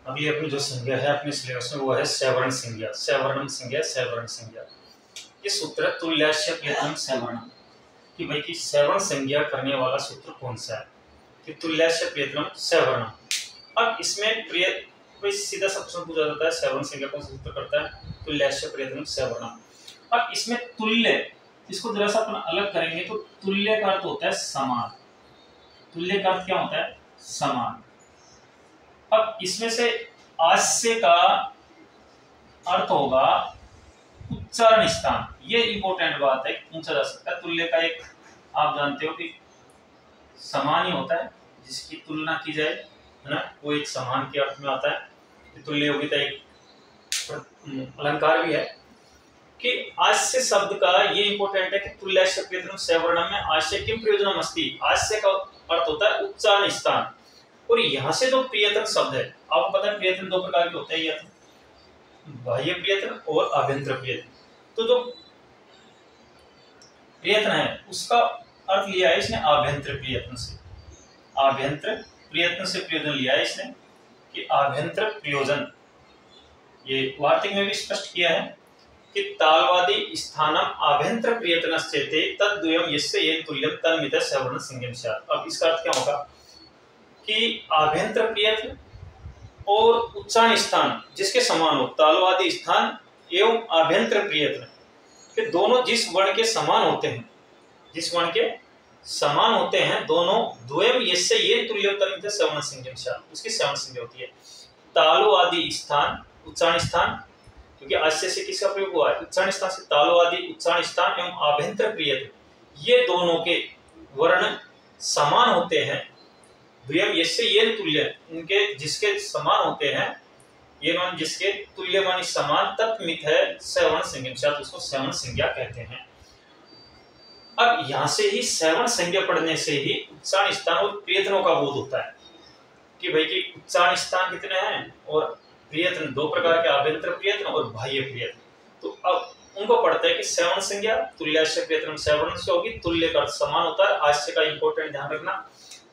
अभी अपनी जो संज्ञा है अपने सिलेबस में वो है सवर्ण संज्ञा, सवर्णम संज्ञा, सवर्ण संज्ञा। ये सूत्र तुल्यास्य प्रयत्नम सवर्णम, कि भाई की सवर्ण संज्ञा करने वाला सूत्र कौन सा है, कि तुल्यास्य प्रयत्नम सवर्णम। अब इसमें कोई सीधा सा प्रश्न पूछा जाता है, सवर्ण संज्ञा कौन सा सूत्र करता है, तुल्यास्य प्रयत्नम सवर्णम। अब इसमें तुल्य, इसको जरा सा अपन अलग करेंगे तो तुल्य का अर्थ होता है समान। तुल्य का अर्थ क्या होता है, समान। अब इसमें से आस्य का अर्थ होगा उच्चारण स्थान। ये इंपॉर्टेंट बात है, पूछा जा सकता है। तुल्य का एक आप जानते हो कि समान ही होता है, जिसकी तुलना की जाए, है ना, वो एक समान के अर्थ में आता है। तुल्य योग्यता एक अलंकार भी है कि आस्य शब्द का ये इंपॉर्टेंट है कि तुल्यास्य प्रयत्नम सवर्णम में आस्य किम प्रयोजनम अस्ति। आस्य का अर्थ होता है उच्चारण स्थान। और यहाँ से जो प्रयत्न शब्द है, आपको पता है प्रयत्न दो प्रकार के होते हैं, या बाह्य प्रयत्न और आभ्यंतर प्रयत्न। तो जो प्रयत्न है उसका अर्थ लिया है इसने आभ्यंतर प्रयत्न से। आभ्यंतर प्रयत्न से प्रयोजन लिया है इसने कि आभ्यंतर प्रयोजन। ये वार्तिक में भी स्पष्ट किया है कि तालवादी स्थानम आभ्यंतर प्रयत्नश्चेते तद्द्वयम् यस्य येन तुल्यम तन्मित सवर्ण संज्ञम स्यात्। अब इसका अर्थ क्या होगा कि आभ्यंतर प्रयत्न और उच्चारण स्थान जिसके समान हो, तालवादी स्थान एवं आभ्यंतर प्रयत्न के दोनों जिस वर्ण के समान होते हैं, जिस वर्ण के समान होते हैं दोनों, द्वयम् यस्य येन तुल्यम तन्मित सवर्ण संज्ञम स्यात्, उसकी सवर्ण संज्ञा होती है। तालु आदि स्थान, उच्चारण स्थान, क्योंकि आस्य से किसका प्रयोग हुआ है, उच्चारण स्थान से। तालु आदि उच्चारण स्थान एवं आभ्यंतर प्रयत्न, ये दोनों के वर्ण समान होते हैं। द्वयम् यस्य येन तुल्य, उनके जिसके समान होते हैं, ये मान जिसके तुल्य मानी समान, तत्मित है सवर्ण संज्ञा स्यात्, उसको सवर्ण संज्ञा कहते हैं। अब यहां से ही सवर्ण संज्ञा पढ़ने से ही उच्चारण स्थान और प्रयत्नों का बोध होता है कि भाई कि उच्चारण स्थान कितने हैं और प्रयत्न दो प्रकार के, आभ्यंतर प्रयत्न और बाह्य प्रयत्न। तो अब उनको पढ़ते हैं कि सवर्ण संज्ञा तुल्यास्य प्रयत्नम सवर्ण से होगी, तुल्य का अर्थ समान होता है। आस्य का इंपॉर्टेंट ध्यान रखना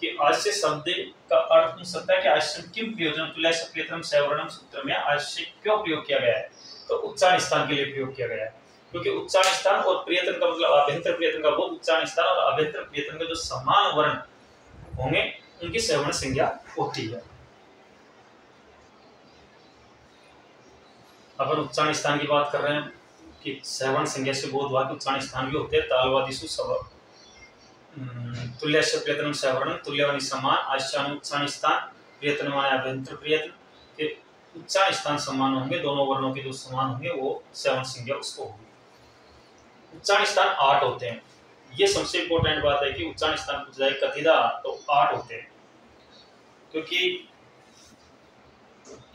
कि आस्य शब्द का अर्थ हो सकता है कि आस्य किम प्रयोजन तुल्यास्य प्रयत्नम सवर्णम सूत्र में आस्य क्यों प्रयोग किया गया है, तो उच्चारण स्थान के लिए प्रयोग किया गया है। क्योंकि उच्चारण स्थान और प्रयत्न का मतलब आभ्यंतर प्रयत्न का वो उच्चारण स्थान और आभ्यंतर प्रयत्न के जो समान वर्ण होंगे उनकी सवर्ण संज्ञा होती है। अपन उच्चारण स्थान की बात कर रहे हैं कि सवर्ण संज्ञा से बोध हुआ कि उच्चारण स्थान भी होते हैं। तालवादिषु सब तुल्यास्य प्रयत्नम सवर्णम, तुल्य माने समान, आस्य माने उच्चारण स्थान, प्रयत्न माने आभ्यंतर प्रयत्न के उच्चारण स्थान समान होंगे, दोनों वर्णों के जो समान होंगे वो सवर्ण संज्ञा उसको होगी। उच्चारण स्थान 8 होते हैं। ये सबसे इंपॉर्टेंट बात है कि उच्चारण स्थान पूछ जाए कतिदा तो 8 होते हैं, क्योंकि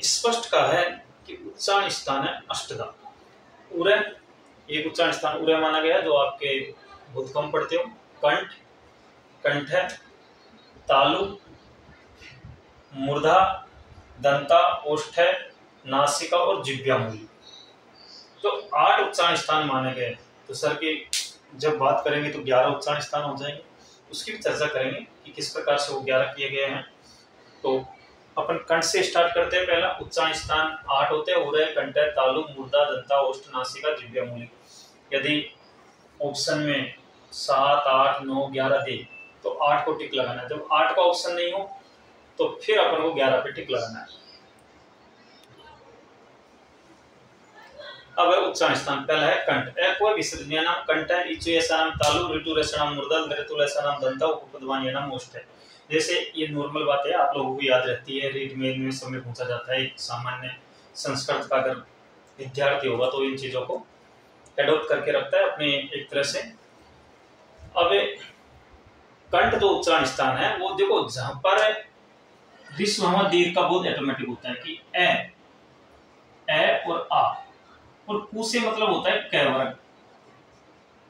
स्पष्ट कहा है कि उच्चारण स्थान है अष्टदा। उरय एक उच्चारण स्थान उरय माना गया जो आपके बहुत कम पढ़ते हो। कंठ, कंठ है, तालु, मूर्धा, दंता, ओष्ठ, नासिका और जिह्वामूली। तो 8 उच्चारण स्थान माने गए। तो सर की जब बात करेंगे तो 11 उच्चारण स्थान हो जाएंगे, उसकी भी चर्चा करेंगे कि किस प्रकार से वो 11 किए गए हैं। तो अपन कंठ से स्टार्ट करते हैं। पहला उच्चारण स्थान 8 होते हैं, उरय, कंठ, तालु, मूर्धा, दंता, ओष्ठ, नासिका, जिह्वामूली। यदि ऑप्शन में 7, 8, 9, 11 दे तो 8 को टिक लगाना है। जब 8 का ऑप्शन नहीं हो तो फिर अपन को 11 पे टिक लगाना है। अब उच्चारण स्थान पहला है कंठ। कोई विसर्जनीयनाम कंठ है, इचुयसानाम तालु, ऋतुरसनाम मूर्धा, मृतुलसनाम दंता, उपपदवान्यनाम ओष्ठ है। जैसे ये नॉर्मल बात है, आप लोगों को याद रहती है, रीड मेल में समय पूछा जाता है। एक सामान्य संस्कृत का अगर विद्यार्थी होगा तो इन चीजों को एडॉप्ट करके रखता है अपने एक तरह से। अब कंठ जो उच्चारण स्थान है वो देखो, जहां पर विश्व दीर्घ का बोध ऑटोमेटिक होता है कि ए और आ, और कु से मतलब होता है कैवर्ग,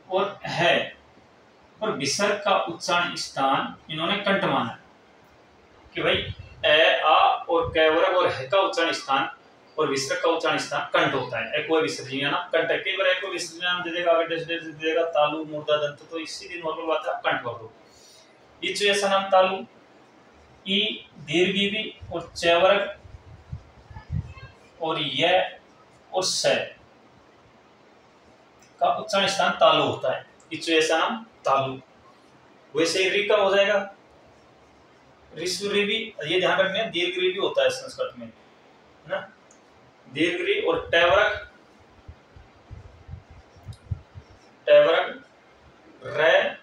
और है और विसर्ग का उच्चारण स्थान इन्होंने कंठ माना कि भाई ए, आ और कैवर्ग और है का उच्चारण स्थान और विसर्ग का उच्चारण स्थान कंठ होता है। एक विसर्जनीय नाम कंठ है, कई बार एक विसर्जनीय नाम दे देगा, आगे दे देगा तालु, मूर्धा, दंत, तो इसीलिए नॉर्मल बात है कंठ कर दो। इच ऐसा नाम तालु, ई दीर्घ भी और चवर्ग और य और स का उच्चारण स्थान तालु होता है, इच्छु ऐसा नाम तालु। वैसे ही री का हो जाएगा, ऋस्व री भी, ये ध्यान रखना है, दीर्घ री भी होता है संस्कृत में, है ना, दीर्घ री। और टैवरक, टैवरक र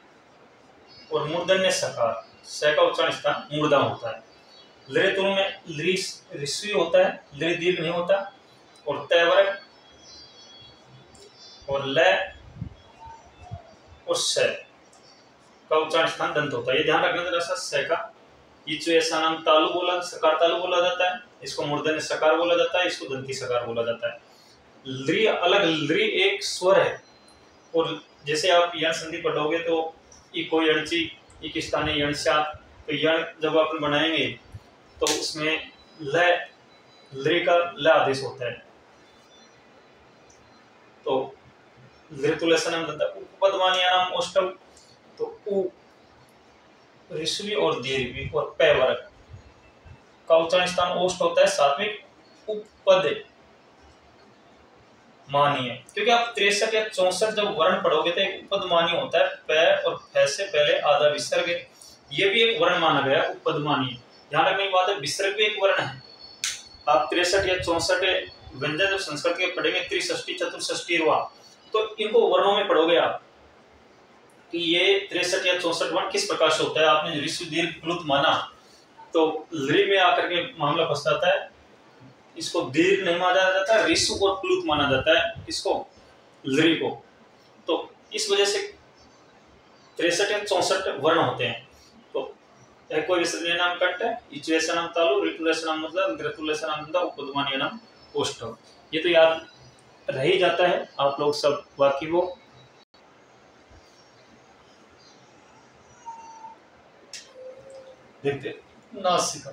और मूर्धन्य सकार, स का उच्चारण स्थान मूर्धा होता है। लृतुल में ऋस्वी होता है, लृ दीर्घ नहीं होता। और तैवरक और ल और स का उच्चारण स्थान दंत होता है। ये ध्यान रखना जरा सा, स का इच्छु ऐसा नाम तालु बोला, सकार तालु बोला जाता है, इसको मूर्धन्य सकार बोला जाता है, इसको दंती सकार बोला जाता है। लृ अलग, लृ एक स्वर है। और जैसे आप यण संधि पढ़ोगे तो इको यणची, इक स्थाने यणस्यात्, तो यण जब अपन बनाएंगे तो उसमें लृ का ल आदेश होता है। तो लृतुलसनम दंता उपपदमानीयानाम ओष्ठम, तो उ ऋस्वी और दीर्घ और पैवरक का उच्चारण स्थान ओष्ठ होता है, साथ में उपपद मानीय, क्योंकि आप 63 या 64 जब वर्ण पढ़ोगे तो एक उपपद मानीय होता है, प और फ से पहले आधा विसर्ग, ये भी एक वर्ण माना गया उपपद मानीय। ध्यान रखने की बात है, विसर्ग भी एक वर्ण है। आप 63 या 64 व्यंजन जब संस्कृत के पढ़ेंगे, त्रिषष्टि, चतुष्षष्टि, रुआ, तो इनको वर्णों में पढ़ोगे आप कि ये 63 या 64 वर्ण किस प्रकार से होता है। आपने ऋस्व दीर्घ प्लुत माना तो लृ में आकर के मामला फंसता है, इसको दीर्घ नहीं माना जाता, ऋस्व और प्लुत माना जाता है, इसको लृ को। तो इस वजह से 63 या 64 वर्ण होते हैं। तो एको विसर्जनीय नाम कंठ, इच्छु ऐसा नाम तालु, ऋतु ऐसा नाम मतलब, ऋतु ऐसा नाम दंता, उपपदमानीय नाम ओष्ठ। ये तो याद रह ही जाता है आप लोग सब वाक्य वो। देखते नासिका,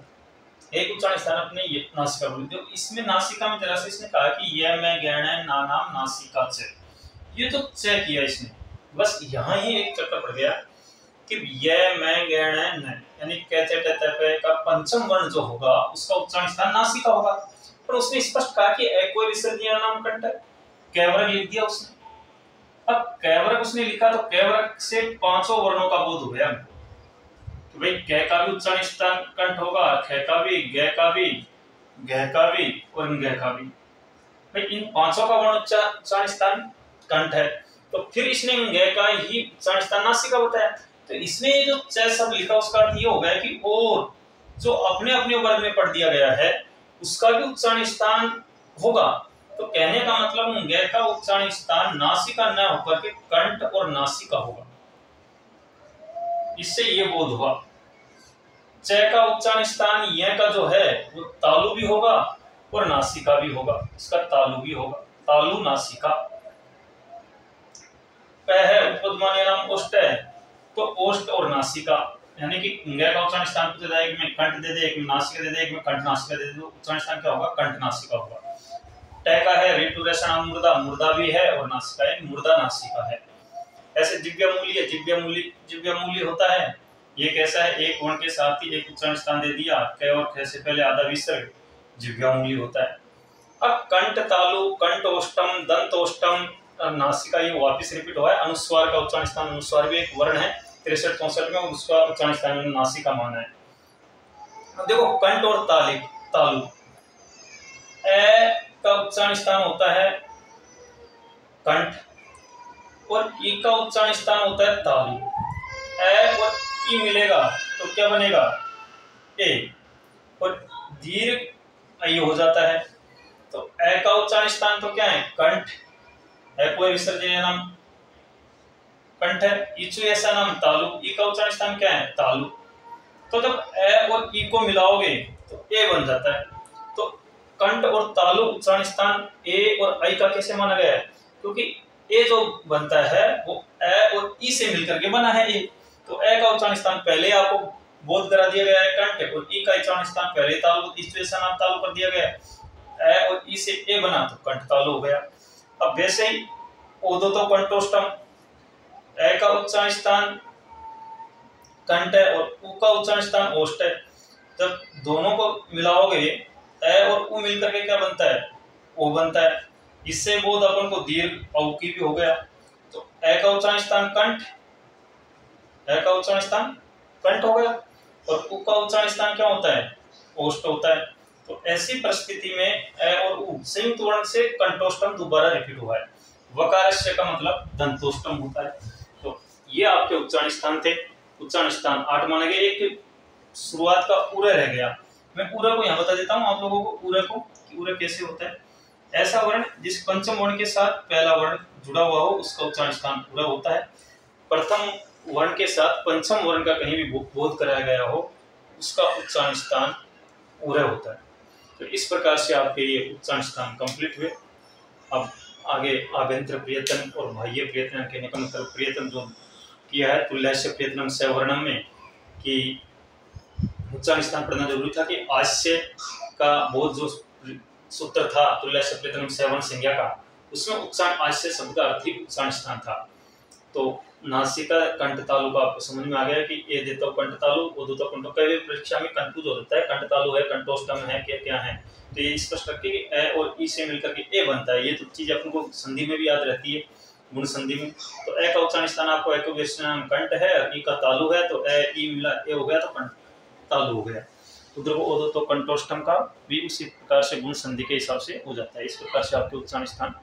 एक उच्चारण स्थान अपने ये नासिका बोल दो। इसमें नासिका में जरा से इसने कहा कि यह मैं गैण ना नाम नासिका च, ये तो च किया इसने, बस यहाँ ही एक चक्कर पड़ गया कि यह मैं गैण न, यानी क च ट त प का पंचम वर्ण जो होगा उसका उच्चारण स्थान नासिका होगा। पर उसने स्पष्ट कहा कि एको विसर्जनीय नाम कंठ, कैवरक लिख दिया उसने। अब कैवरक उसने लिखा तो कैवरक से पांचों वर्णों का बोध हो गया तो भाई क का भी उच्चारण स्थान कंठ होगा, ख का भी, ग का भी, घ का भी और ng का भी। भाई इन पांचों का वर्ण उच्चारण स्थान कंठ है, तो फिर इसने ng का ही उच्चारण स्थान नासिका बताया। तो इसमें ये जो च शब्द लिखा उसका अर्थ ये हो गया कि और जो अपने अपने वर्ग में पढ़ दिया गया है उसका भी उच्चारण स्थान होगा। तो कहने का मतलब ng का उच्चारण स्थान नासिका न होकर के कंठ और नासिका होगा। इससे ये बोध हुआ च का उच्चारण स्थान य का जो है वो तालु भी होगा और नासिका भी होगा, इसका तालु भी होगा, तालु नासिका। प है उपपदमानीय नाम ओष्ठ है, तो ओष्ठ और नासिका, यानी कि ng का उच्चारण स्थान पूछा जाए, एक में कंठ दे दे, एक में नासिका दे दे, एक में कंठ नासिका दे दे, तो उच्चारण स्थान क्या होगा? कंठ नासिका होगा। ट का है ऋतु नाम मूर्धा, मूर्धा भी है और नासिका है, मूर्धा नासिका है। ऐसे जिव्यामूली है, जिव्यामूली होता है, ये कैसा है? एक वर्ण के साथ ही एक उच्चारण स्थान दे दिया, क और ख से पहले आधा विसर्ग, जिव्यामूली होता है। अब कंठ तालु, कंठ ओष्ठम, दंत ओष्ठम, नासिका, ये वापस रिपीट हुआ है। अनुस्वार का उच्चारण स्थान, अनुस्वार भी एक वर्ण है 63-64 में, उसका उच्चारण स्थान नासिका माना है। अब देखो कंठ और तालु, ए का उच्चारण स्थान होता है कंठ और ई का उच्चारण स्थान होता है तालु। ए और ई मिलेगा तो क्या बनेगा? ए, और दीर्घ आई हो जाता है। तो ए का उच्चारण स्थान तो क्या है? कंठ, एको विसर्जनीय नाम कंठ है, इच्छु ऐसा नाम तालु, ई का उच्चारण स्थान क्या है? तालु। तो जब ए और ई को मिलाओगे तो ए बन जाता है। तो कंठ और तालु उच्चारण स्थान ए और आई का कैसे माना गया है? क्योंकि ए जो बनता है वो ए और ई से मिलकर के बना है ए। तो ए का उच्चारण स्थान पहले आपको बोध करा दिया गया है कंठ, और ई का उच्चारण स्थान पहले तालु, इस वजह से नाम तालु कर दिया गया है। ए और ई से ए बना तो कंठ तालु हो गया। अब वैसे ही ओदो तो कंठोष्ठम, ए का उच्चारण स्थान कंठ है और उ का उच्चारण स्थान ओष्ठ है। जब दोनों को मिलाओगे ए और उ मिलकर के क्या बनता है? ओ बनता है। इससे बोध अपन को दीर्घ औकी भी हो गया। तो ए का उच्चारण स्थान कंठ, ए का उच्चारण स्थान कंठ हो गया और उ का उच्चारण स्थान क्या होता है? ओष्ठ होता है। तो ऐसी परिस्थिति में ए और उ संयुक्त वर्ण से कंठोष्टम दोबारा रिपीट हुआ है। वकारस्य का मतलब दंतोष्टम होता है। तो ये आपके उच्चारण स्थान थे। उच्चारण स्थान 8 माने गए। एक शुरुआत का उरे रह गया। मैं पूरा को यहाँ बता देता हूँ आप लोगों को, उरे को कि उरे कैसे होता है। ऐसा वर्ण जिस पंचम वर्ण के साथ पहला वर्ण जुड़ा हुआ हो उसका उच्चारण स्थान उरे होता है। प्रथम वर्ण के साथ पंचम वर्ण का कहीं भी बोध कराया गया हो उसका उच्चारण स्थान उरे होता है। तो इस प्रकार से आपके ये उच्चारण स्थान कंप्लीट हुए। अब आगे आभ्यंतर प्रयत्न और बाह्य प्रयत्न कहने का मतलब प्रयत्न जो किया है तुल्यस्य प्रयत्नम सवर्णम में कि उच्चारण स्थान पढ़ना जरूरी था कि आस्य का बोध जो सूत्र था तुल्यस्य प्रयत्नम सवर्ण संज्ञा का, उसमें उच्चारण आस्य शब्द का अर्थ ही उच्चारण स्थान था। तो नासिका कंठ तालु का आपको समझ में आ गया कि ए देतो कंठ तालु वो देतो कंठ। कई परीक्षा में कंफ्यूज हो जाता है कंठ तालु है कंठोष्टम है क्या क्या है। तो ये स्पष्ट रखिए कि ए और ई से मिलकर के ए बनता है। ये तो चीज अपन को संधि में भी याद रहती है, गुण संधि में। तो ए का उच्चारण स्थान आपको एको विशेषण कंठ है, ई का तालु है तो ए ई मिला ए हो गया तो कंठ तालु हो गया। तो देखो ओ तो कंठोष्टम का भी उसी प्रकार से गुण संधि के हिसाब से हो जाता है। इस प्रकार से आपके उच्चारण स्थान